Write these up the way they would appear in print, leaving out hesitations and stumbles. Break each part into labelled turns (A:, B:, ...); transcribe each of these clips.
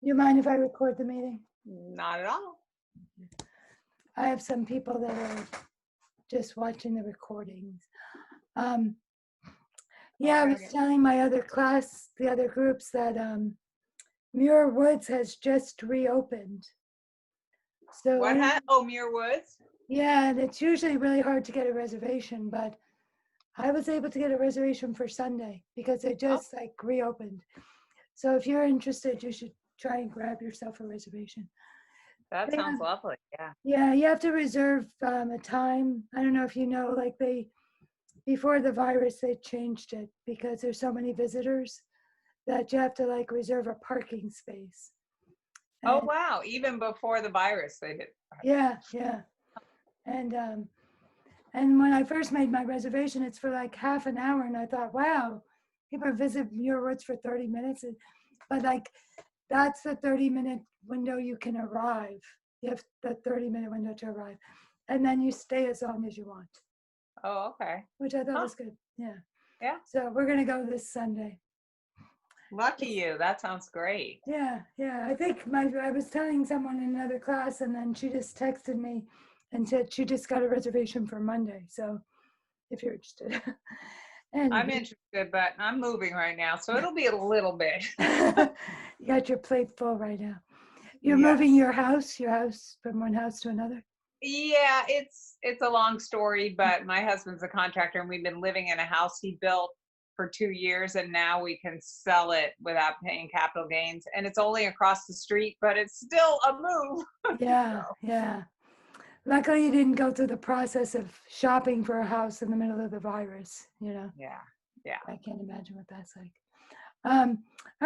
A: You mind if I record the meeting?
B: Not at all.
A: I have some people that are just watching the recordings. Yeah, I was telling my other class, the other groups, that Muir Woods has just reopened. So
B: What had? Oh, Muir Woods?
A: yeah, and it's usually really hard to get a reservation, but I was able to get a reservation for Sunday because they just like reopened. So if you're interested, you should try and grab yourself a reservation.
B: That sounds lovely. Yeah.
A: Yeah, you have to reserve a time. I don't know if you know, like before the virus, they changed it because there's so many visitors that you have to like reserve a parking space.
B: Oh,
A: And,
B: wow. Even before the virus, they did.
A: yeah, yeah. And when I first made my reservation, it's for like half an hour, and I thought, wow, people visit Muir Woods for 30 minutes. But like, that's the 30-minute window you can arrive. You have the 30-minute window to arrive. And then you stay as long as you want.
B: Oh, okay.
A: Which I thought was good. Yeah.
B: Yeah.
A: So we're going to go this Sunday.
B: Lucky you. That sounds great.
A: Yeah. Yeah. I think I was telling someone in another class, and then she just texted me and said she just got a reservation for Monday. So if you're interested. And
B: I'm interested, but I'm moving right now, so it'll be a little bit.
A: you got your plate full right now. You're moving your house from one house to another?
B: Yeah, it's a long story, but my husband's a contractor, and we've been living in a house he built for 2 years, and now we can sell it without paying capital gains. And it's only across the street, but it's still a move.
A: Yeah, yeah. Luckily, you didn't go through the process of shopping for a house in the middle of the virus, you know?
B: Yeah, yeah.
A: I can't imagine what that's like. All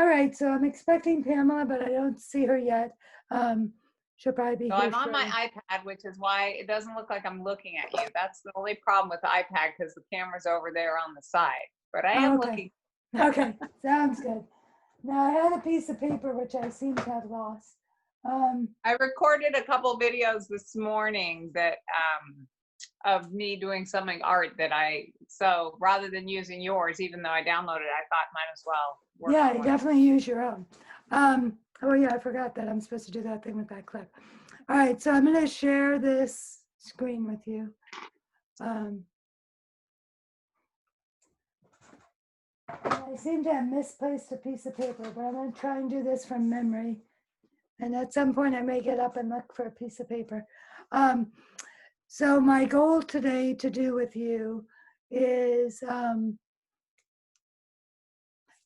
A: right, so I'm expecting Pamela, but I don't see her yet. She'll probably be
B: So
A: here
B: I'm on my
A: shortly.
B: iPad, which is why it doesn't look like I'm looking at you. That's the only problem with the iPad, because the camera's over there on the side. But I am
A: Okay.
B: looking.
A: Okay, sounds good. Now, I had a piece of paper which I seem to have lost.
B: I recorded a couple videos this morning that of me doing something art that so rather than using yours, even though I downloaded it, I thought might as well work
A: Yeah,
B: on
A: you
B: one.
A: definitely use your own. Oh yeah, I forgot that I'm supposed to do that thing with that clip. All right, so I'm gonna share this screen with you. I seem to have misplaced a piece of paper, but I'm gonna try and do this from memory. And at some point I may get up and look for a piece of paper. So my goal today to do with you is, I'm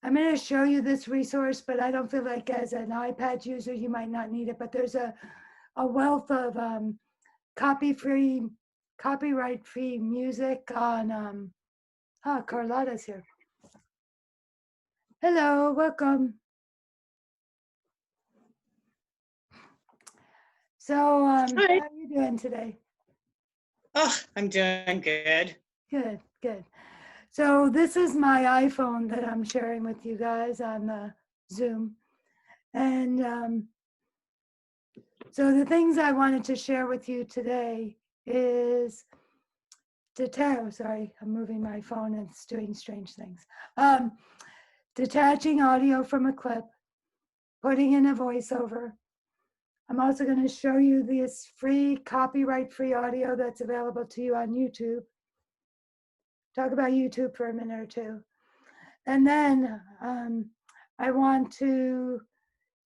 A: going to show you this resource, but I don't feel like as an iPad user, you might not need it, but there's a wealth of copyright-free music on, Carlotta's here. Hello, welcome. So, how are you doing today?
C: Oh, I'm doing good.
A: Good, good. So this is my iPhone that I'm sharing with you guys on the Zoom. And so the things I wanted to share with you today is sorry, I'm moving my phone and it's doing strange things. Detaching audio from a clip, putting in a voiceover. I'm also going to show you this free, copyright-free audio that's available to you on YouTube. Talk about YouTube for a minute or two. And then I want to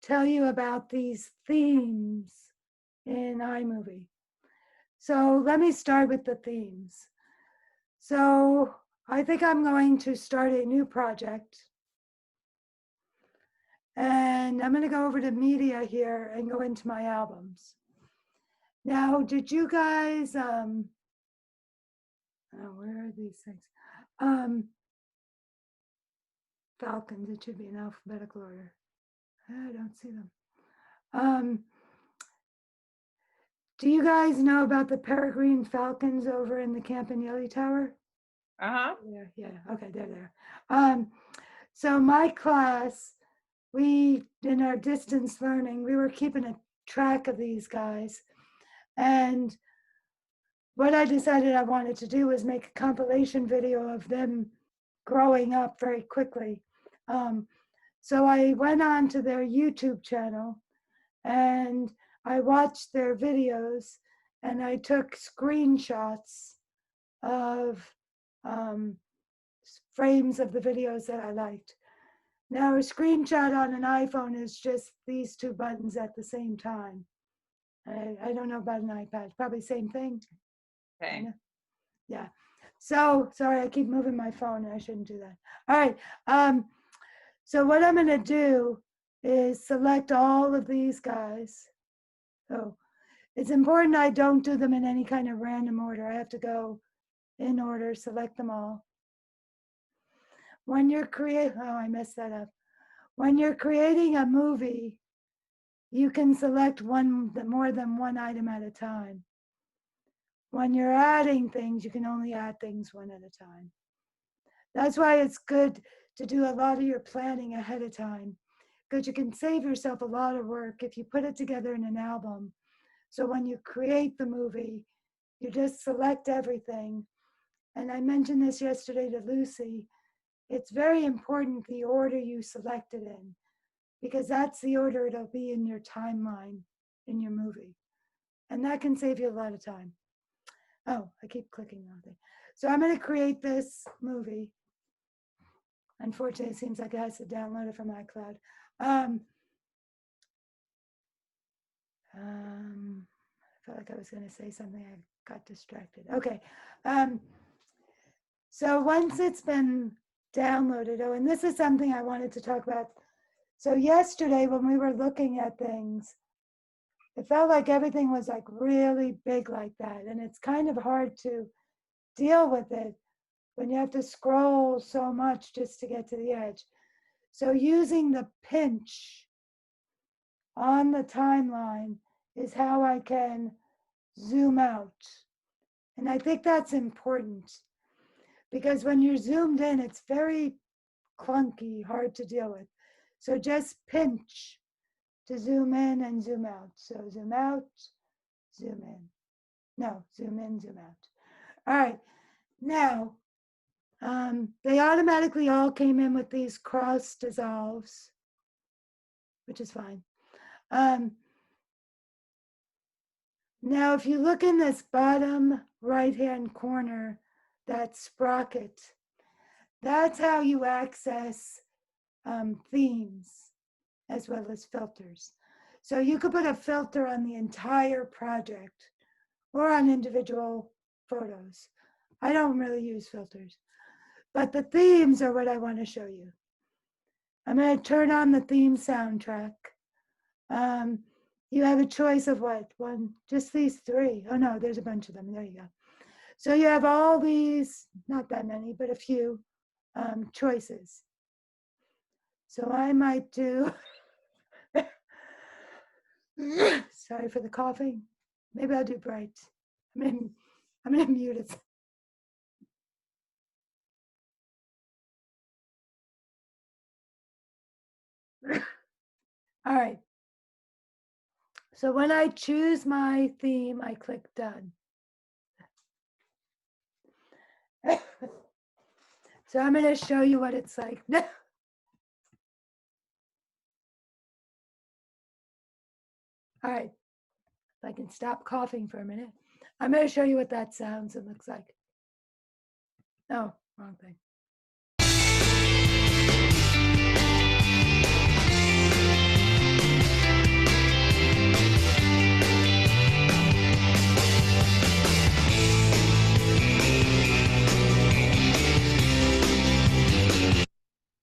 A: tell you about these themes in iMovie. So let me start with the themes. So I think I'm going to start a new project. And I'm going to go over to media here and go into my albums. Now, did you guys, where are these things? Falcons, it should be in alphabetical order. I don't see them. Do you guys know about the peregrine falcons over in the Campanile Tower?
B: Uh-huh.
A: Yeah, okay, they're there. So my class, in our distance learning, we were keeping a track of these guys. And what I decided I wanted to do was make a compilation video of them growing up very quickly. So I went on to their YouTube channel and I watched their videos and I took screenshots of frames of the videos that I liked. Now, a screenshot on an iPhone is just these two buttons at the same time. I don't know about an iPad, probably same thing.
B: Okay.
A: Yeah. So, sorry, I keep moving my phone. I shouldn't do that. All right. So what I'm going to do is select all of these guys. So it's important I don't do them in any kind of random order. I have to go in order, select them all. When you're creating, oh, I messed that up. When you're creating a movie, you can select more than one item at a time. When you're adding things, you can only add things one at a time. That's why it's good to do a lot of your planning ahead of time, because you can save yourself a lot of work if you put it together in an album. So when you create the movie, you just select everything. And I mentioned this yesterday to Lucy. It's very important the order you select it in, because that's the order it'll be in your timeline in your movie. And that can save you a lot of time. Oh, I keep clicking on it. So I'm going to create this movie. Unfortunately, it seems like it has to download it from iCloud. I felt like I was going to say something. I got distracted. Okay. So once it's been downloaded, oh, and this is something I wanted to talk about. So yesterday when we were looking at things, it felt like everything was like really big like that. And it's kind of hard to deal with it when you have to scroll so much just to get to the edge. So using the pinch on the timeline is how I can zoom out. And I think that's important because when you're zoomed in, it's very clunky, hard to deal with. So just pinch to zoom in and zoom out. So zoom out, zoom in. No, zoom in, zoom out. All right, now, they automatically all came in with these cross dissolves, which is fine. Now, if you look in this bottom right-hand corner, that sprocket, that's how you access themes as well as filters. So you could put a filter on the entire project or on individual photos. I don't really use filters, but the themes are what I want to show you. I'm going to turn on the theme soundtrack. You have a choice of what? One, just these three. Oh no, there's a bunch of them. There you go. So you have all these, not that many, but a few choices. So I might do, sorry for the coughing. Maybe I'll do bright. I'm gonna mute it. All right. So when I choose my theme, I click done. So I'm going to show you what it's like. If All right. If I can stop coughing for a minute, I'm going to show you what that sounds and looks like. No, wrong thing.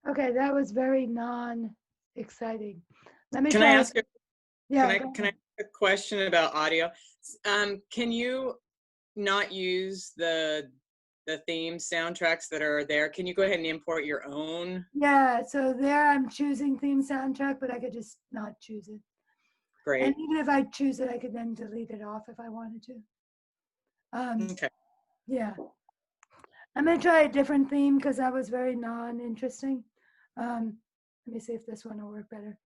A: Okay, that was very non-exciting. Let me
C: Can
A: try
C: I
A: it.
C: ask a,
A: Yeah,
C: can I ask a question about audio? Can you not use the theme soundtracks that are there? Can you go ahead and import your own?
A: yeah, so there I'm choosing theme soundtrack, but I could just not choose it.
C: Great.
A: And even if I choose it, I could then delete it off if I wanted to.
C: Okay.
A: Yeah. I'm going to try a different theme because that was very non-interesting. Let me see if this one will work better.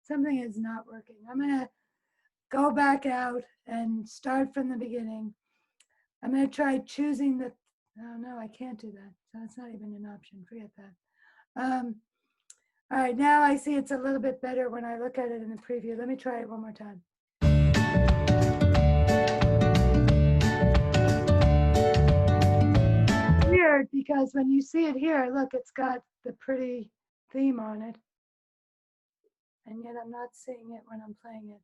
A: Something is not working. I'm going to go back out and start from the beginning. I'm going to try choosing the, oh no, I can't do that. So it's not even an option, forget that. All right, now I see it's a little bit better when I look at it in the preview. Let me try it one more time. Weird, because when you see it here, look, it's got the pretty theme on it. And yet I'm not seeing it when I'm playing it.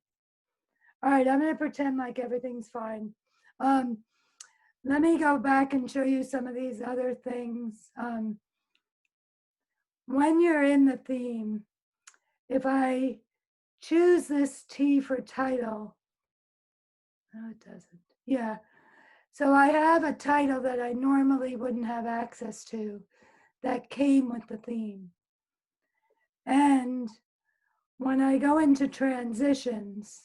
A: All right, I'm gonna pretend like everything's fine. Let me go back and show you some of these other things. When you're in the theme, if I choose this T for title, no, it doesn't. Yeah, so I have a title that I normally wouldn't have access to that came with the theme. And when I go into transitions,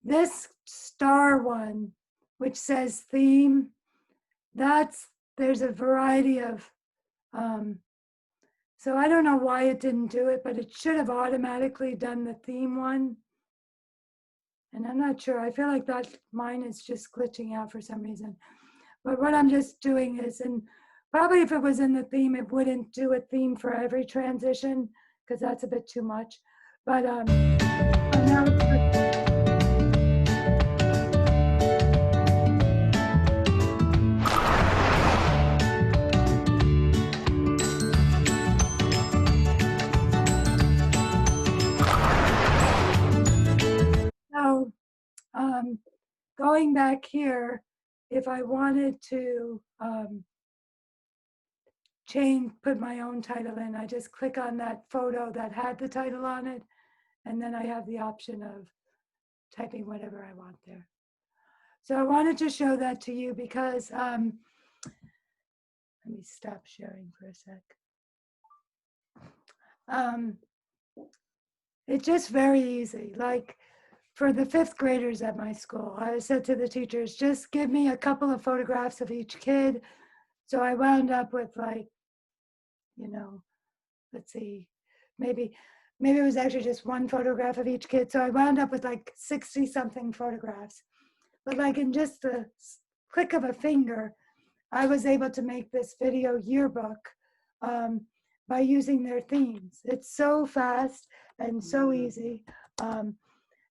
A: this star one, which says theme, there's a variety of, so I don't know why it didn't do it, but it should have automatically done the theme one. And I'm not sure, I feel like that mine is just glitching out for some reason. But what I'm just doing is, and probably if it was in the theme, it wouldn't do a theme for every transition, because that's a bit too much. But now so going back here, if I wanted to put my own title in, I just click on that photo that had the title on it, and then I have the option of typing whatever I want there. So I wanted to show that to you because, let me stop sharing for a sec. It's just very easy. Like for the 5th graders at my school, I said to the teachers, just give me a couple of photographs of each kid. So I wound up with like, you know, let's see, maybe it was actually just one photograph of each kid. So I wound up with like 60 something photographs. But like in just the click of a finger, I was able to make this video yearbook by using their themes. It's so fast and so easy.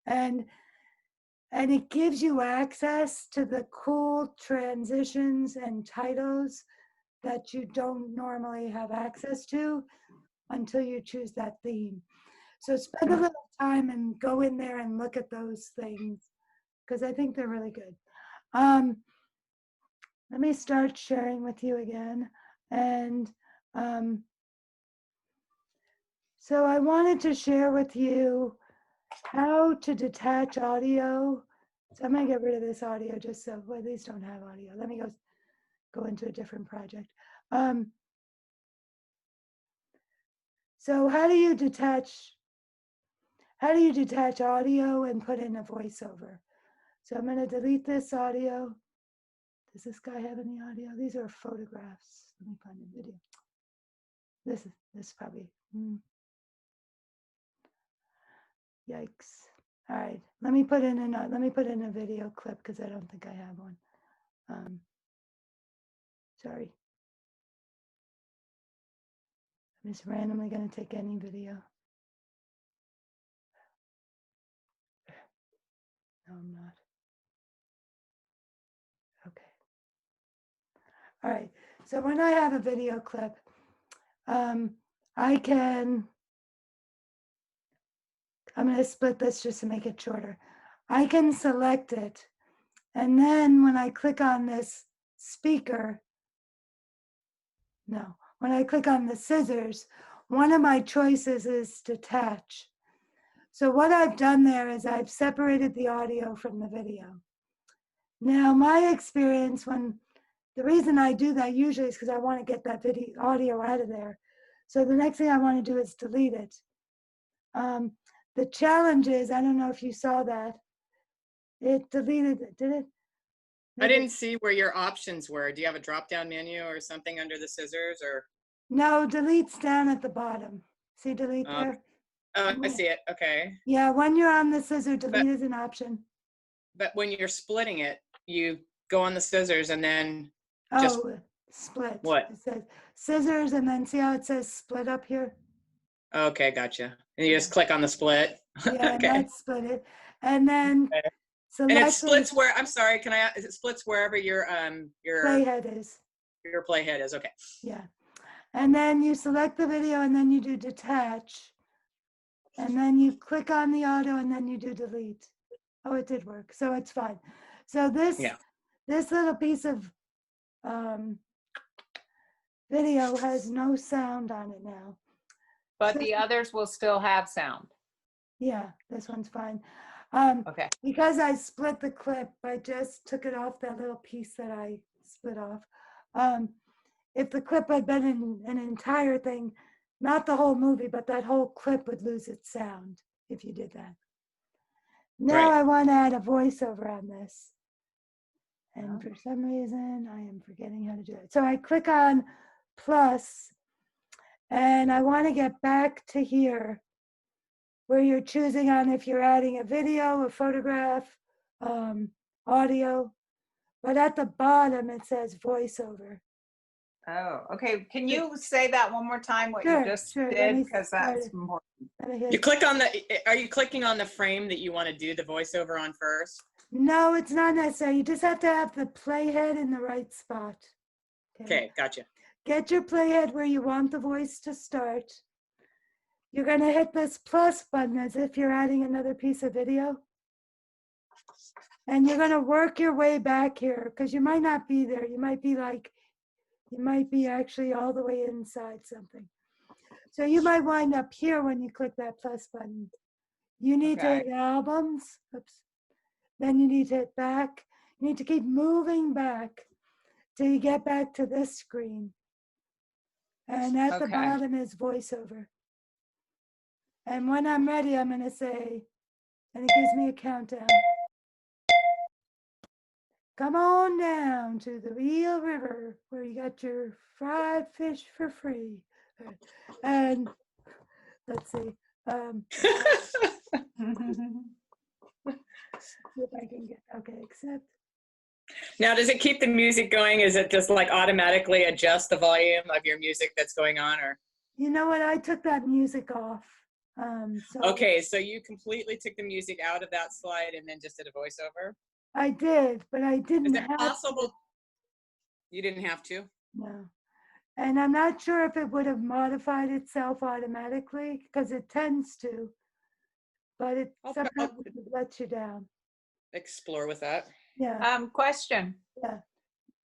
A: And it gives you access to the cool transitions and titles that you don't normally have access to until you choose that theme. So spend a little time and go in there and look at those things, because I think they're really good. Let me start sharing with you again. And so I wanted to share with you how to detach audio. So I'm gonna get rid of this audio just so, well, these don't have audio. Let me go into a different project. So how do you detach audio and put in a voiceover? So I'm gonna delete this audio. Does this guy have any audio? These are photographs. Let me find a video. This probably, yikes. All right, let me put in a video clip because I don't think I have one. Sorry. I'm just randomly going to take any video. No, I'm not. Okay. All right. So when I have a video clip, I'm going to split this just to make it shorter. I can select it. And then when I click on this speaker, when I click on the scissors, one of my choices is detach. So what I've done there is I've separated the audio from the video. Now, my experience the reason I do that usually is because I want to get that audio out of there. So the next thing I want to do is delete it. The challenge is, I don't know if you saw that, it deleted it, did it?
C: I didn't see where your options were. Do you have a drop-down menu or something under the scissors, or?
A: No, delete's down at the bottom. See delete there?
C: Oh, I see it. Okay.
A: Yeah, when you're on the scissor, delete is an option.
C: But when you're splitting it, you go on the scissors and then just
A: Oh, split.
C: what?
A: It says scissors, and then see how it says split up here?
C: Okay, gotcha. And you just click on the split.
A: Yeah, and
C: Okay.
A: that's split it. And then
C: Okay. And it
A: select
C: splits where, I'm sorry, it splits wherever your
A: playhead is.
C: playhead is. Okay.
A: Yeah. And then you select the video and then you do detach. And then you click on the auto and then you do delete. Oh, it did work. So it's fine. So
C: Yeah.
A: this little piece of video has no sound on it now.
B: But
A: So,
B: the others will still have sound.
A: yeah, this one's fine.
B: Okay.
A: Because I split the clip, I just took it off that little piece that I split off. If the clip had been in an entire thing, not the whole movie, but that whole clip would lose its sound if you did that. Now
C: Right.
A: I want to add a voiceover on this. And for some reason, I am forgetting how to do it. So I click on plus, and I want to get back to here where you're choosing on if you're adding a video, a photograph, audio. But at the bottom, it says voiceover.
B: Oh, okay. Can you say that one more time, what
A: Sure,
B: you just
A: sure. Let
B: did?
A: me
B: Because
A: start
B: that's
A: it.
B: important.
A: Let me hit-
C: You click on are you clicking on the frame that you want to do the voiceover on first?
A: No, it's not necessary. You just have to have the playhead in the right spot.
C: Okay, gotcha.
A: Get your playhead where you want the voice to start. You're going to hit this plus button as if you're adding another piece of video. And you're going to work your way back here because you might not be there. You might be actually all the way inside something. So you might wind up here when you click that plus button. You need to hit albums. Oops. Then you need to hit back. You need to keep moving back till you get back to this screen. And at the bottom is voiceover. And when I'm ready, I'm going to say, and it gives me a countdown. Come on down to the real river where you got your fried fish for free. And let's see. If I can get, okay, accept.
C: Now, does it keep the music going? Is it just like automatically adjust the volume of your music that's going on, or?
A: You know what? I took that music off.
C: Okay, so you completely took the music out of that slide and then just did a voiceover?
A: I did, but I didn't
C: Is it
A: have
C: possible you didn't have to?
A: No. And I'm not sure if it would have modified itself automatically because it tends to, but it sometimes lets you down.
C: Explore with that.
A: Yeah.
B: Question.
A: Yeah.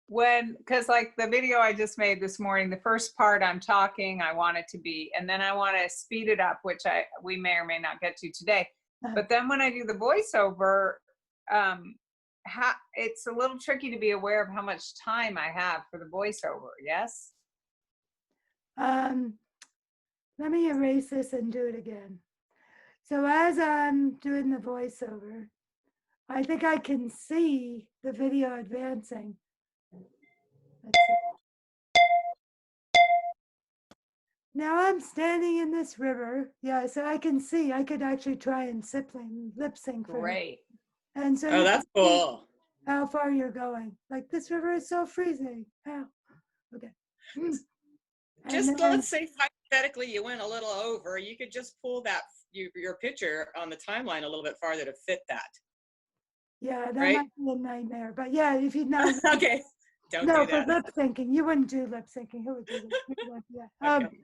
B: Because like the video I just made this morning, the first part I'm talking, I want it to be, and then I want to speed it up, which we may or may not get to today. But then when I do the voiceover, it's a little tricky to be aware of how much time I have for the voiceover. Yes.
A: Let me erase this and do it again. So as I'm doing the voiceover, I think I can see the video advancing. Let's see. Now I'm standing in this river. Yeah, so I can see. I could actually try and lip sync for
B: Great.
A: it. And so
C: Oh, that's cool.
A: How far you're going. Like, this river is so freezing. How? Okay.
C: Just let's say hypothetically you went a little over, you could just pull that your picture on the timeline a little bit farther to fit that.
A: Yeah, that
C: right?
A: might be a nightmare. But yeah, if you know.
C: Okay. Don't
A: no,
C: do that.
A: for lip syncing, you wouldn't do lip syncing. Who would do that? Yeah.
C: Okay.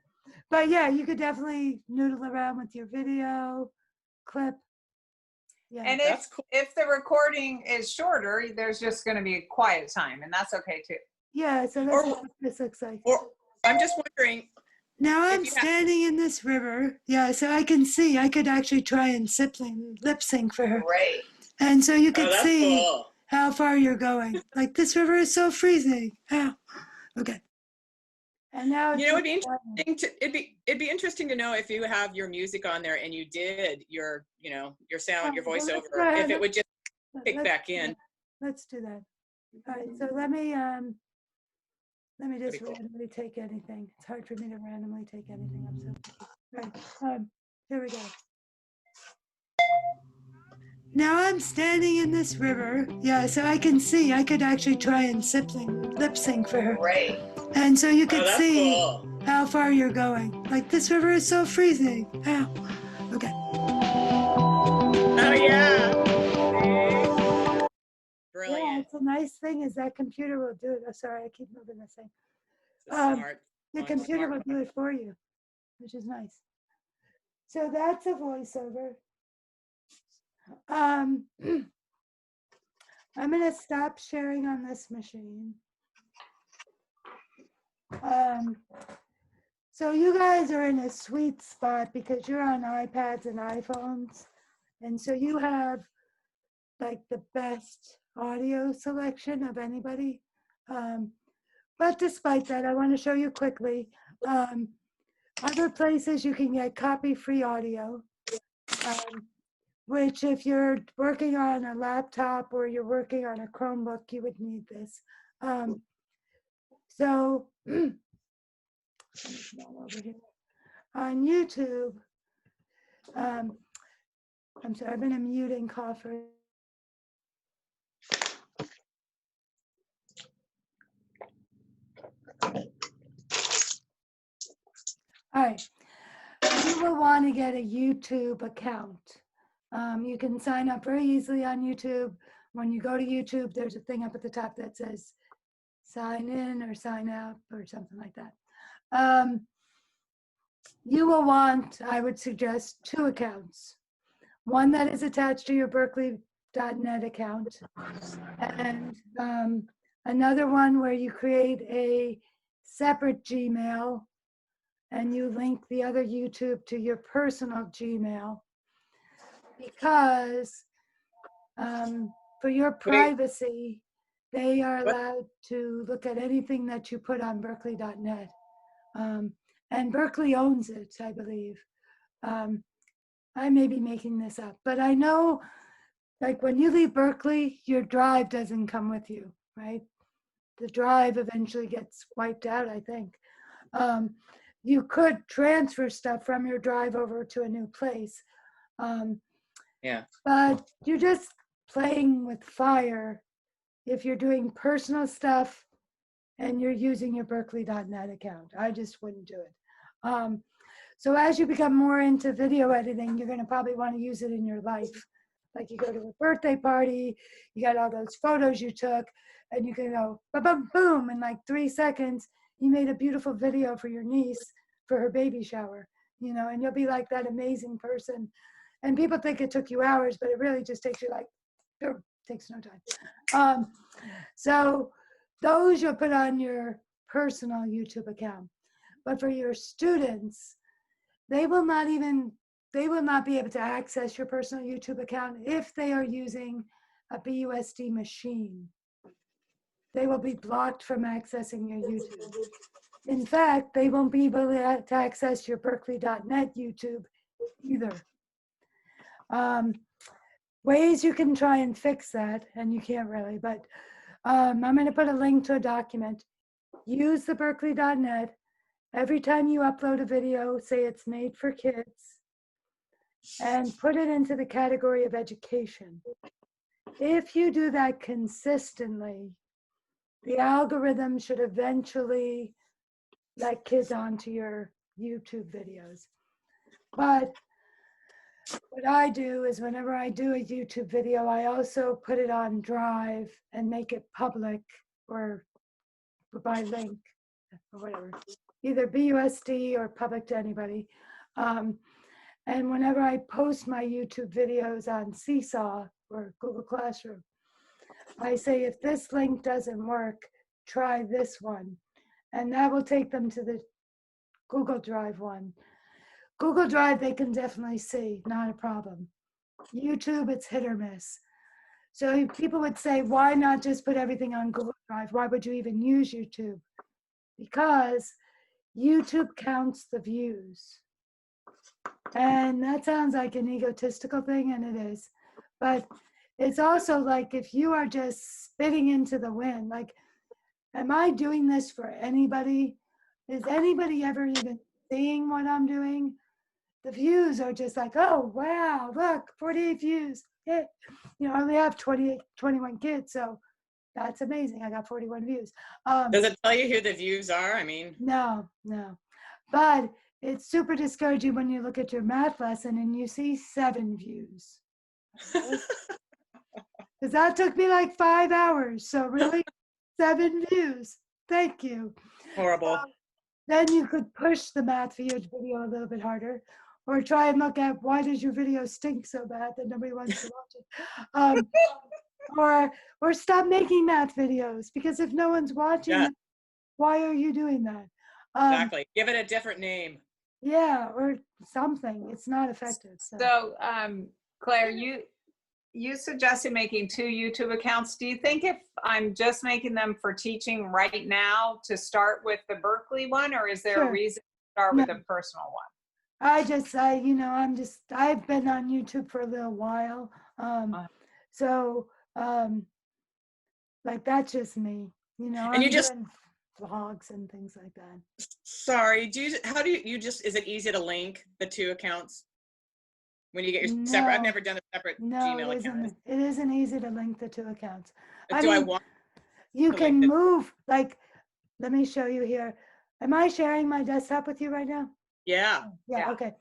A: But yeah, you could definitely noodle around with your video clip. Yeah.
B: And
C: That's cool.
B: if the recording is shorter, there's just going to be a quiet time, and that's okay too.
A: Yeah, so that's what this looks like.
C: Or I'm just wondering.
A: Now I'm standing in this river. Yeah, so I can see. I could actually try and lip sync for her.
B: Great.
A: And so you could see
C: cool.
A: how far you're going. Like, this river is so freezing. How? Okay. And now
C: it'd be interesting it'd be interesting to know if you have your music on there and you did your your sound, your voiceover, if it would just kick back in.
A: Let's do that. All right, so let me just randomly take anything. It's hard for me to randomly take anything. I'm so right. Here we go. Now I'm standing in this river. Yeah, so I can see. I could actually try and lip sync for her.
B: Great.
A: And so you
C: Oh,
A: could
C: that's
A: see
C: cool.
A: how far you're going. Like, this river is so freezing. Ow. Okay.
C: Oh yeah. See?
A: Yeah,
C: Brilliant.
A: it's a nice thing is that computer will do it. Oh, sorry, I keep moving this thing.
C: It's a smart.
A: The
C: on
A: computer will
C: smart.
A: do it for you, which is nice. So that's a voiceover. I'm going to stop sharing on this machine. So you guys are in a sweet spot because you're on iPads and iPhones. And so you have like the best audio selection of anybody. But despite that, I want to show you quickly other places you can get copy-free audio, which if you're working on a laptop or you're working on a Chromebook, you would need this. So over here. On YouTube, I'm sorry, I've been a muting cougher. All right, you will want to get a YouTube account. You can sign up very easily on YouTube. When you go to YouTube, there's a thing up at the top that says sign in or sign up or something like that. You will want, I would suggest, 2 accounts. One that is attached to your Berkeley.net account, and another one where you create a separate Gmail and you link the other YouTube to your personal Gmail, because for your privacy, they are allowed to look at anything that you put on Berkeley.net. And Berkeley owns it, I believe. I may be making this up, but I know, like, when you leave Berkeley, your drive doesn't come with you, right? The drive eventually gets wiped out, I think. You could transfer stuff from your drive over to a new place.
C: Yeah.
A: But you're just playing with fire if you're doing personal stuff and you're using your Berkeley.net account. I just wouldn't do it. So as you become more into video editing, you're going to probably want to use it in your life. Like, you go to a birthday party, you got all those photos you took, and you can go, boom, boom, in like 3 seconds, you made a beautiful video for your niece for her baby shower, you know, and you'll be like that amazing person. And people think it took you hours, but it really just takes you like, takes no time. So those you'll put on your personal YouTube account. But for your students, they will not be able to access your personal YouTube account if they are using a BUSD machine. They will be blocked from accessing your YouTube. In fact, they won't be able to access your Berkeley.net YouTube either. Ways you can try and fix that, and you can't really, but I'm going to put a link to a document. Use the Berkeley.net. Every time you upload a video, say it's made for kids, and put it into the category of education. If you do that consistently, the algorithm should eventually let kids onto your YouTube videos. But what I do is, whenever I do a YouTube video, I also put it on Drive and make it public, or by link or whatever, either BUSD or public to anybody. And whenever I post my YouTube videos on Seesaw or Google Classroom, I say, if this link doesn't work, try this one. And that will take them to the Google Drive one. Google Drive, they can definitely see, not a problem. YouTube, it's hit or miss. So people would say, why not just put everything on Google Drive? Why would you even use YouTube? Because YouTube counts the views. And that sounds like an egotistical thing, and it is. But it's also like, if you are just spitting into the wind, like, am I doing this for anybody? Is anybody ever even seeing what I'm doing? the views are just like, oh, wow, look, 48 views. Yeah. You know, I only have 21 kids, so that's amazing. I got 41 views.
C: Does it tell you who the views are? I mean,
A: No. But it's super discouraging when you look at your math lesson and you see 7 views. Because that took me like 5 hours. So really, 7 views. Thank you.
C: horrible.
A: Then you could push the math video a little bit harder, or try and look at why does your video stink so bad that nobody wants to watch it. Or stop making math videos, because if no one's watching
C: Yeah,
A: them, why are you doing that?
C: exactly. Give it a different name.
A: Yeah, or something. It's not effective. So.
B: So, Claire, you suggested making 2 YouTube accounts. Do you think if I'm just making them for teaching right now to start with the Berkeley one, or is there a
A: Sure.
B: reason to start
A: No.
B: with a personal one?
A: I've been on YouTube for a little while. So, like, that's just me,
C: And
A: I'm
C: you just,
A: doing vlogs and things like that.
C: sorry, how do you just, is it easy to link the 2 accounts when you get your separate? I've
A: No,
C: never done a separate
A: no,
C: Gmail account.
A: it isn't easy to link the 2 accounts.
C: Do I want
A: You
C: to
A: can
C: link the,
A: move, like, let me show you here. Am I sharing my desktop with you right now?
C: yeah.
A: Yeah,
B: Yeah.
A: okay.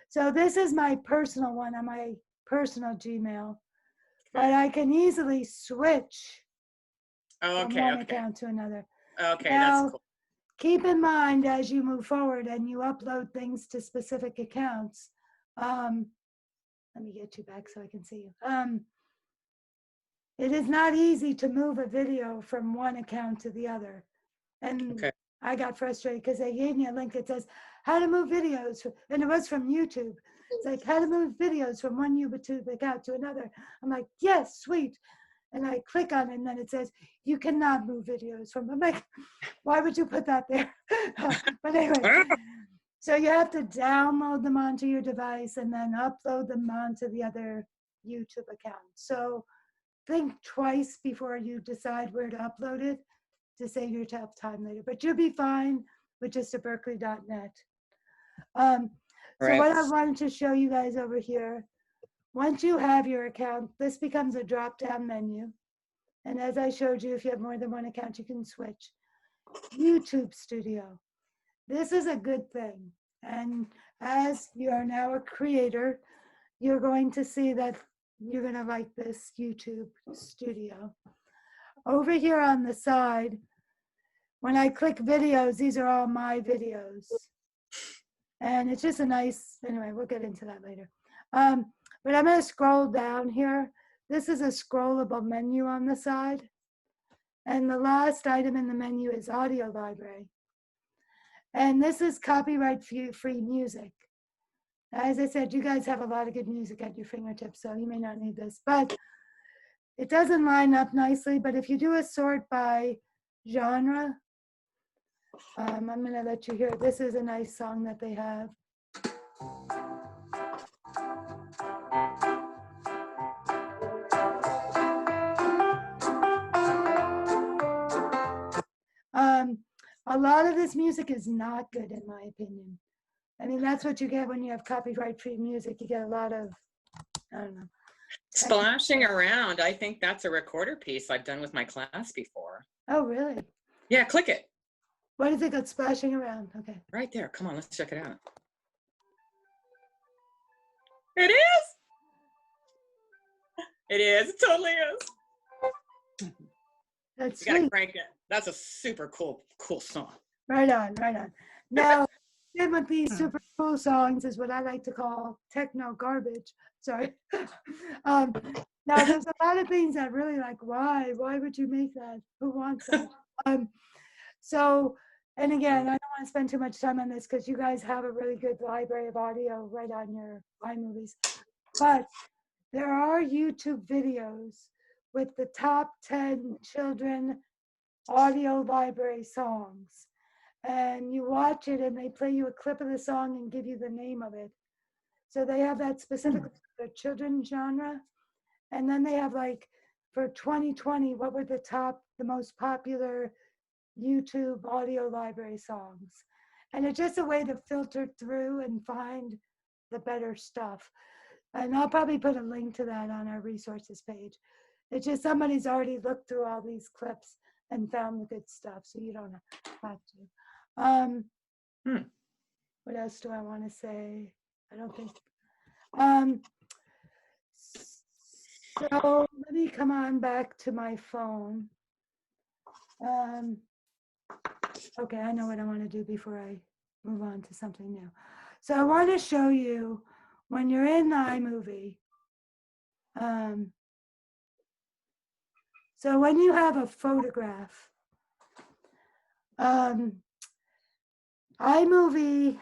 A: So this is my personal one on my personal Gmail, but
C: Okay.
A: I can easily switch
C: Oh,
A: from
C: okay,
A: one
C: okay.
A: account to another.
C: Okay,
A: Now,
C: that's cool.
A: keep in mind as you move forward and you upload things to specific accounts. Let me get you back so I can see you. It is not easy to move a video from one account to the other. And
C: Okay.
A: I got frustrated because they gave me a link that says how to move videos, and it was from YouTube. It's like how to move videos from one YouTube account to another. I'm like, yes, sweet. And I click on it, and then it says you cannot move videos from. I'm like, why would you put that there? But anyway, so you have to download them onto your device and then upload them onto the other YouTube account. So think twice before you decide where to upload it to save yourself time later. But you'll be fine with just a berkeley.net. So
C: Right.
A: what I wanted to show you guys over here, once you have your account, this becomes a drop-down menu. And as I showed you, if you have more than one account, you can switch. YouTube Studio. This is a good thing. And as you are now a creator, you're going to see that you're going to like this YouTube Studio. Over here on the side, when I click videos, these are all my videos. And it's just a nice, anyway, we'll get into that later. But I'm going to scroll down here. This is a scrollable menu on the side. And the last item in the menu is audio library. And this is copyright-free music. As I said, you guys have a lot of good music at your fingertips, so you may not need this. But it doesn't line up nicely. But if you do a sort by genre, I'm going to let you hear it. This is a nice song that they have. A lot of this music is not good, in my opinion. I mean, that's what you get when you have copyright-free music. You get a lot of, I don't know.
C: Splashing around. I think that's a recorder piece I've done with my class before.
A: Oh, really?
C: Yeah, click it.
A: What is it got splashing around? Okay.
C: Right there. Come on, let's check it out. It is. It is. It totally is.
A: That's
C: You gotta
A: sweet.
C: crank it. That's a super cool song.
A: Right on, right on. Now, then with these super cool songs is what I like to call techno garbage. Sorry. Now, there's a lot of things that really like, why? Why would you make that? Who wants that? So, and again, I don't want to spend too much time on this because you guys have a really good library of audio right on your iMovies. But there are YouTube videos with the top 10 children audio library songs. And you watch it and they play you a clip of the song and give you the name of it. So they have that specifically for the children's genre. And then they have like for 2020, what were the most popular YouTube audio library songs. And it's just a way to filter through and find the better stuff. And I'll probably put a link to that on our resources page. It's just somebody's already looked through all these clips and found the good stuff, so you don't have to. What else do I want to say? I don't think. So let me come on back to my phone. Okay, I know what I want to do before I move on to something new. So I want to show you when you're in iMovie. So when you have a photograph, iMovie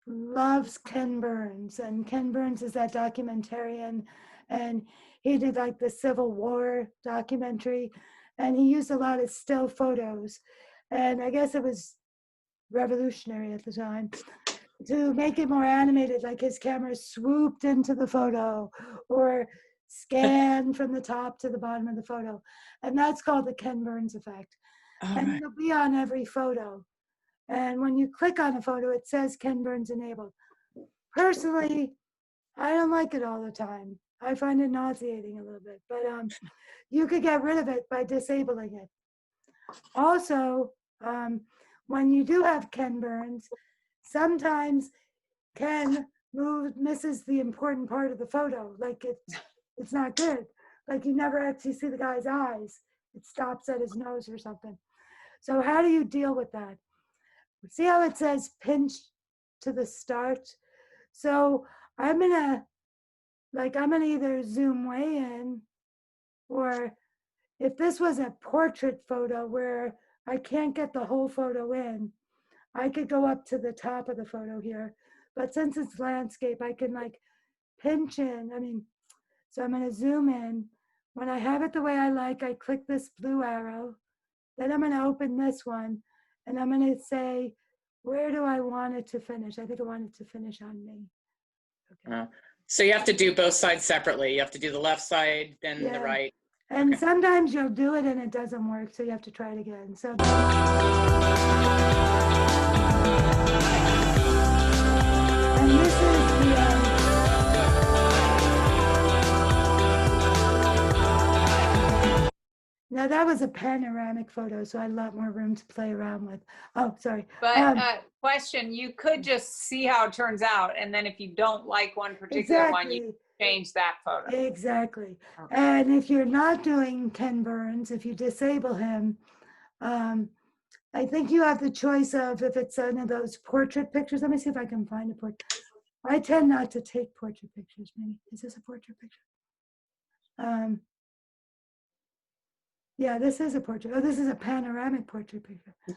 A: loves Ken Burns, and Ken Burns is that documentarian, and he did like the Civil War documentary, and he used a lot of still photos, and I guess it was revolutionary at the time to make it more animated, like his camera swooped into the photo or scanned from the top to the bottom of the photo, and that's called the Ken Burns effect. And it'll be on every photo. And when you click on a photo, it says Ken Burns enabled. Personally, I don't like it all the time. I find it nauseating a little bit, but you could get rid of it by disabling it. Also, when you do have Ken Burns, sometimes Ken misses the important part of the photo. Like it's not good. Like you never actually see the guy's eyes. It stops at his nose or something. So how do you deal with that? See how it says pinch to the start? So I'm gonna either zoom way in, or if this was a portrait photo where I can't get the whole photo in, I could go up to the top of the photo here. But since it's landscape, I can like pinch in. So I'm gonna zoom in. When I have it the way I like, I click this blue arrow. Then I'm gonna open this one, and I'm gonna say, where do I want it to finish? I think I want it to finish on me. Okay.
C: So you have to do both sides separately. You have to do the left side, then the right.
A: And sometimes you'll do it and it doesn't work, so you have to try it again. So. And this is the. Now that was a panoramic photo, so I had a lot more room to play around with. Oh, sorry.
B: But question, you could just see how it turns out, and then if you don't like one particular one, you change that photo.
A: Exactly. Okay. And if you're not doing Ken Burns, if you disable him, I think you have the choice of, if it's one of those portrait pictures. Let me see if I can find a portrait. I tend not to take portrait pictures. Maybe is this a portrait picture? Yeah, this is a portrait. Oh, this is a panoramic portrait picture.
C: Do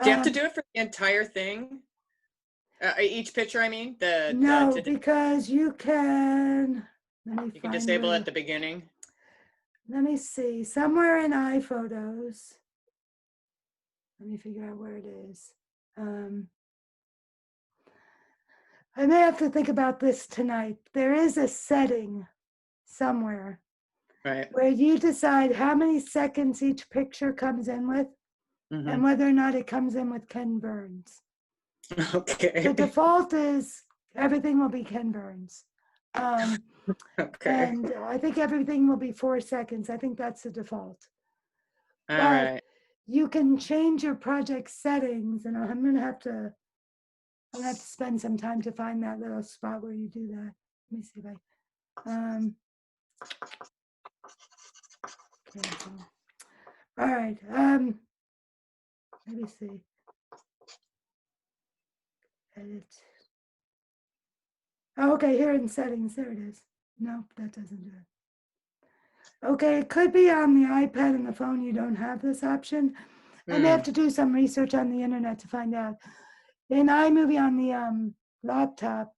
C: you have to do it for the entire thing? Each picture, I mean?
A: No, because you can.
C: You can disable it at the beginning.
A: Let me see. Somewhere in iPhotos. Let me figure out where it is. I may have to think about this tonight. There is a setting somewhere.
C: Right.
A: Where you decide how many seconds each picture comes in with, and whether or not it comes in with Ken Burns.
C: Okay.
A: The default is everything will be Ken Burns.
C: Okay.
A: And I think everything will be 4 seconds. I think that's the default.
B: All
A: right. You can change your project settings, and I'm gonna have to spend some time to find that little spot where you do that. Let me see if I. All right. Let me see. Edit. Oh, okay, here in settings, there it is. Nope, that doesn't do it. Okay, it could be on the iPad and the phone. You don't have this option. I may have to do some research on the internet to find out. In iMovie on the laptop,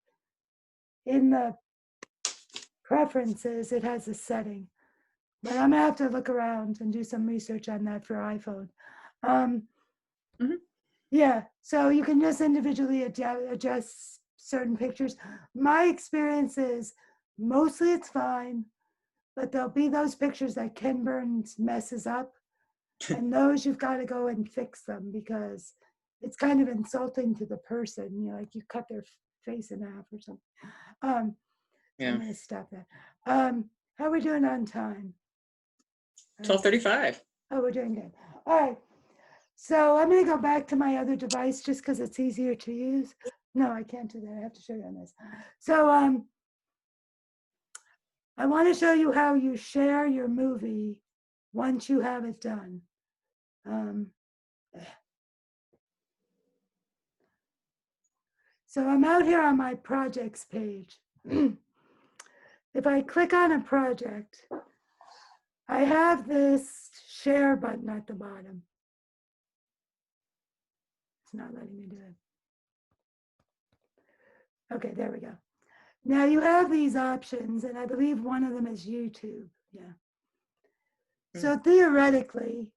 A: in the preferences, it has a setting. But I'm gonna have to look around and do some research on that for iPhone. Yeah, so you can just individually adjust certain pictures. My experience is mostly it's fine, but there'll be those pictures that Ken Burns messes up, and those you've got to go and fix them, because it's kind of insulting to the person. Like you cut their face in half or something. So
C: Yeah.
A: I'm going to stop that. How are we doing on time?
C: 12:35.
A: Oh, we're doing good. All right. So I'm going to go back to my other device just because it's easier to use. No, I can't do that. I have to show you on this. So I want to show you how you share your movie once you have it done. So I'm out here on my projects page. If I click on a project, I have this share button at the bottom. It's not letting me do it. Okay, there we go. Now you have these options, and I believe one of them is YouTube. Yeah. So theoretically,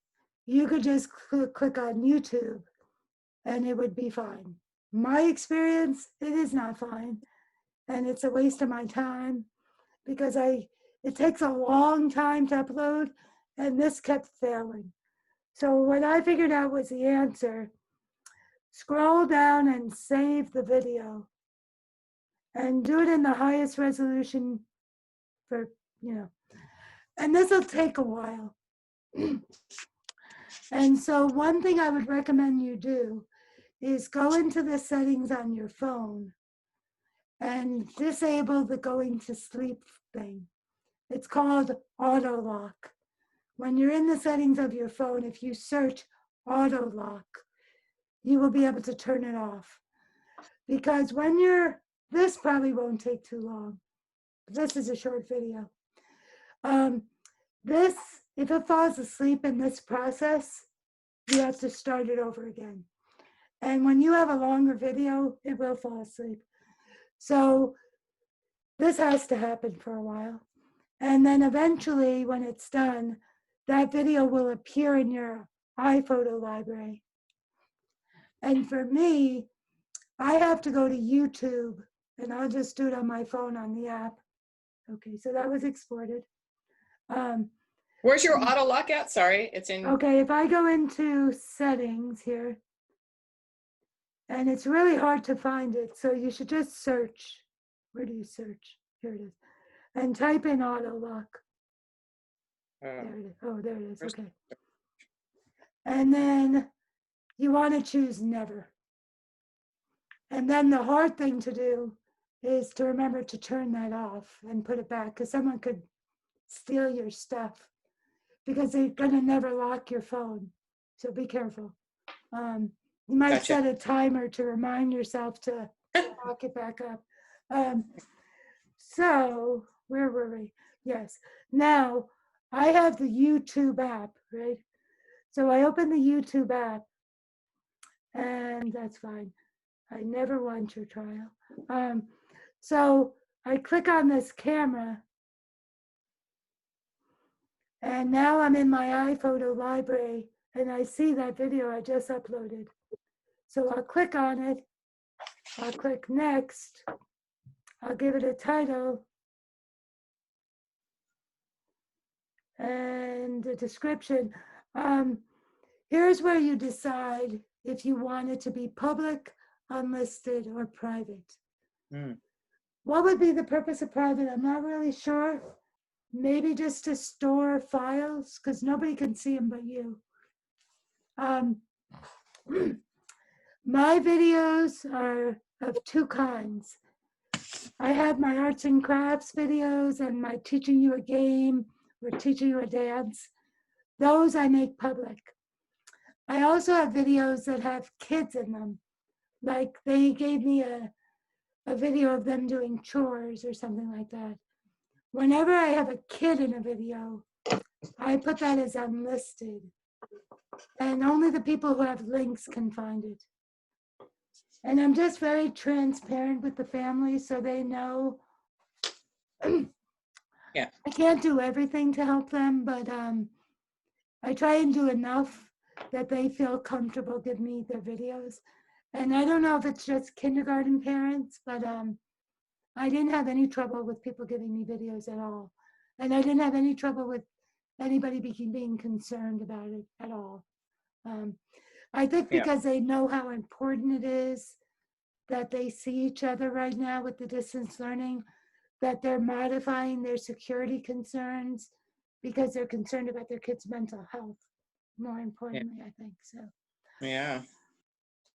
A: you could just click on YouTube and it would be fine. My experience, it is not fine. And it's a waste of my time because it takes a long time to upload, and this kept failing. So what I figured out was the answer. Scroll down and save the video and do it in the highest resolution for, and this will take a while. And so one thing I would recommend you do is go into the settings on your phone and disable the going to sleep thing. It's called auto lock. When you're in the settings of your phone, if you search auto lock, you will be able to turn it off. Because this probably won't take too long. This is a short video. If it falls asleep in this process, you have to start it over again. And when you have a longer video, it will fall asleep. So this has to happen for a while. And then eventually, when it's done, that video will appear in your iPhoto library. And for me, I have to go to YouTube, and I'll just do it on my phone on the app. Okay, so that was exported.
C: Where's your auto lock at? Sorry, it's in.
A: Okay, if I go into settings here, and it's really hard to find it, so you should just search. Where do you search? Here it is. And type in auto lock. There it is. Oh, there it is. Okay. And then you want to choose never. And then the hard thing to do is to remember to turn that off and put it back, because someone could steal your stuff because they're going to never lock your phone. So be careful. You might
C: Gotcha.
A: set a timer to remind yourself to lock it back up. So where were we? Yes. Now I have the YouTube app, right? So I open the YouTube app, and that's fine. I never want your trial. So I click on this camera, and now I'm in my iPhoto library, and I see that video I just uploaded. So I'll click on it. I'll click next. I'll give it a title and a description. Here's where you decide if you want it to be public, unlisted, or private. What would be the purpose of private? I'm not really sure. Maybe just to store files, because nobody can see them but you. My videos are of two kinds. I have my arts and crafts videos and my teaching you a game or teaching you a dance. Those I make public. I also have videos that have kids in them. Like they gave me a video of them doing chores or something like that. Whenever I have a kid in a video, I put that as unlisted. And only the people who have links can find it. And I'm just very transparent with the family so they know.
C: Yeah.
A: I can't do everything to help them, but I try and do enough that they feel comfortable giving me their videos. And I don't know if it's just kindergarten parents, but I didn't have any trouble with people giving me videos at all. And I didn't have any trouble with anybody being concerned about it at all. I think because they know how important it is that they see each other right now with the distance learning, that they're modifying their security concerns because they're concerned about their kids' mental health, more importantly, I think. So
C: Yeah,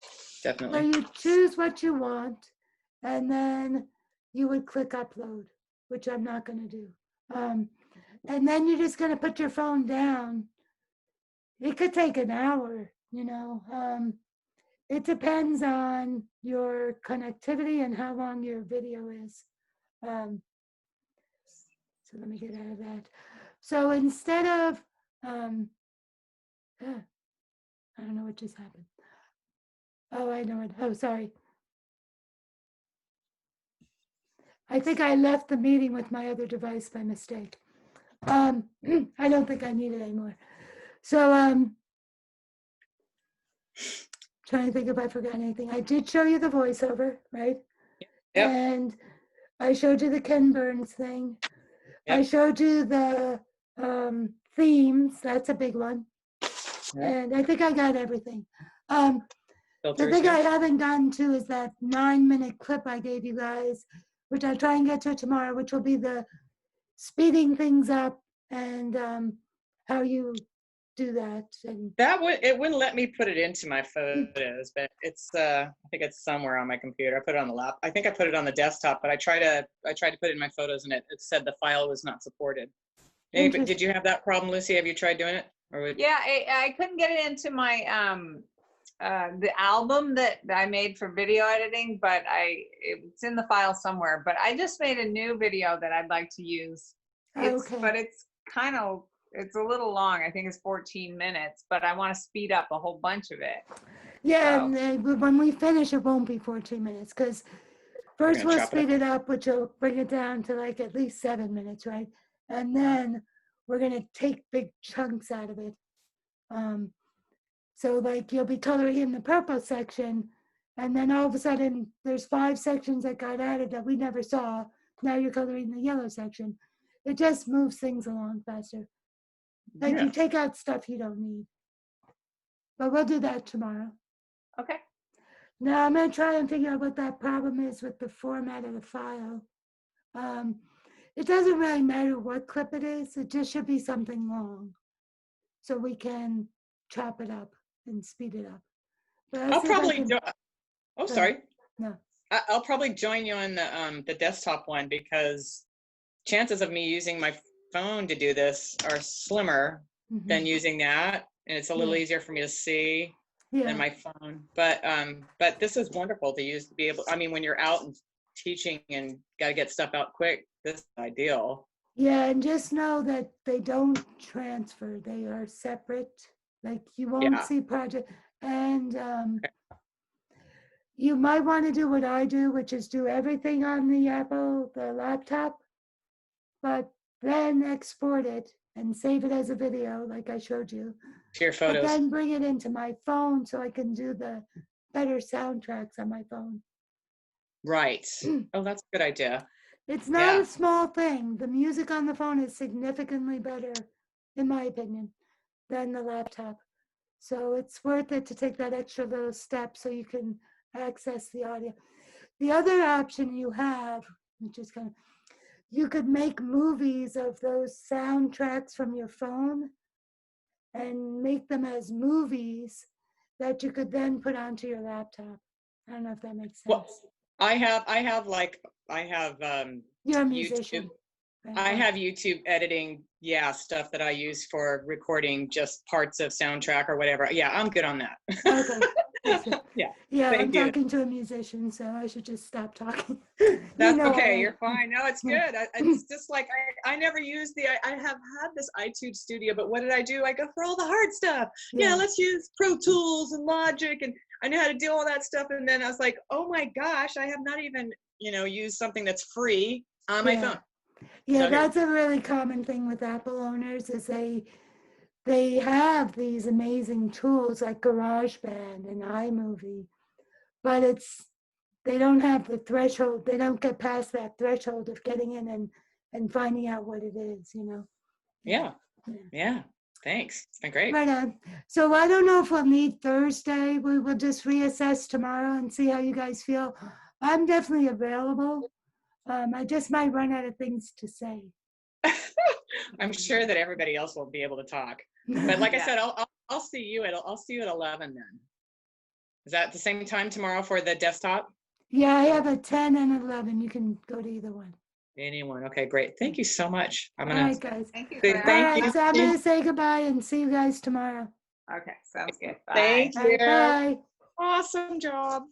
A: so
C: definitely.
A: you choose what you want, and then you would click upload, which I'm not going to do. And then you're just going to put your phone down. It could take an hour, you know. It depends on your connectivity and how long your video is. Um, so let me get out of that. So instead of, I don't know what just happened. Oh, I know it. Oh, sorry. I think I left the meeting with my other device by mistake. I don't think I need it anymore. So trying to think if I forgot anything. I did show you the voiceover, right?
C: Yep.
A: And I showed you the Ken Burns thing. I
C: Yep.
A: showed you the themes. That's a big one.
C: Yep.
A: And I think I got everything. The
C: Filters,
A: thing I
C: yeah.
A: haven't gotten to is that 9-minute clip I gave you guys, which I'll try and get to tomorrow, which will be the speeding things up and how you do that. And
C: It wouldn't let me put it into my photos, but it's I think it's somewhere on my computer. I put it on the lap. I think I put it on the desktop, but I tried to put it in my photos and it said the file was not supported. Maybe, did you have that problem, Lucy? Have you tried doing it?
B: Yeah, I couldn't get it into my the album that I made for video editing, but it's in the file somewhere. But I just made a new video that I'd like to use. But it's kind of, it's a little long. I think it's 14 minutes, but I want to speed up a whole bunch of it.
A: Yeah,
B: So.
A: and when we finish, it won't be 14 minutes because first we'll speed it up, which will bring it down to like at least 7 minutes, right? And then we're going to take big chunks out of it. So like you'll be coloring in the purple section, and then all of a sudden there's 5 sections that got added that we never saw. Now you're coloring the yellow section. It just moves things along faster. Like you take out stuff you don't need. But we'll do that tomorrow.
B: Okay.
A: Now I'm going to try and figure out what that problem is with the format of the file. It doesn't really matter what clip it is. It just should be something long so we can chop it up and speed it up.
C: I'll probably sorry.
A: No.
C: I'll probably join you on the desktop one because chances of me using my phone to do this are slimmer than using that, and it's a little easier for me to see than my phone. But this is wonderful to use to be able. I mean, when you're out and teaching and got to get stuff out quick, this is ideal.
A: Yeah, and just know that they don't transfer; they are separate. Like you won't see project, and you might want to do what I do, which is do everything on the laptop, but then export it and save it as a video, like I showed you.
C: To your photos.
A: But then bring it into my phone so I can do the better soundtracks on my phone.
C: Right. Oh, that's a good idea.
A: It's not a small thing. The music on the phone is significantly better, in my opinion, than the laptop. So it's worth it to take that extra little step so you can access the audio. The other option you have, which is kind of, you could make movies of those soundtracks from your phone and make them as movies that you could then put onto your laptop. I don't know if that makes sense.
C: Well, I have
A: You're a musician.
C: YouTube. I have YouTube editing, stuff that I use for recording just parts of soundtrack or whatever. Yeah, I'm good on that.
A: Okay. Yeah, I'm talking to a musician, so I should just stop talking.
C: That's okay. You're fine. No, it's good. It's just like I never used I have had this iTunes Studio, but what did I do? I go for all the hard stuff. Yeah, let's use Pro Tools and Logic, and I knew how to do all that stuff. And then I was like, oh my gosh, I have not even used something that's free on my phone.
A: Yeah, so that's a really common thing with Apple owners is they have these amazing tools like GarageBand and iMovie, but they don't have the threshold. They don't get past that threshold of getting in and finding out what it is,
C: Yeah. Thanks. It's been great.
A: Right on. So I don't know if we'll meet Thursday. We will just reassess tomorrow and see how you guys feel. I'm definitely available. I just might run out of things to say.
C: I'm sure that everybody else will be able to talk. But like I
B: Yeah.
C: said, I'll see you at 11 then. Is that the same time tomorrow for the desktop?
A: Yeah, I have a 10 and 11. You can go to either one.
C: Anyone? Okay, great. Thank you so much. I'm
A: All
C: gonna
A: right, guys.
B: Thank you,
C: say
B: Claire.
A: All
C: thank
A: right,
C: you.
A: so I'm going to say goodbye and see you guys tomorrow.
B: Okay, sounds good. Bye.
C: Thank
A: All right,
C: you.
A: bye.
C: Awesome job.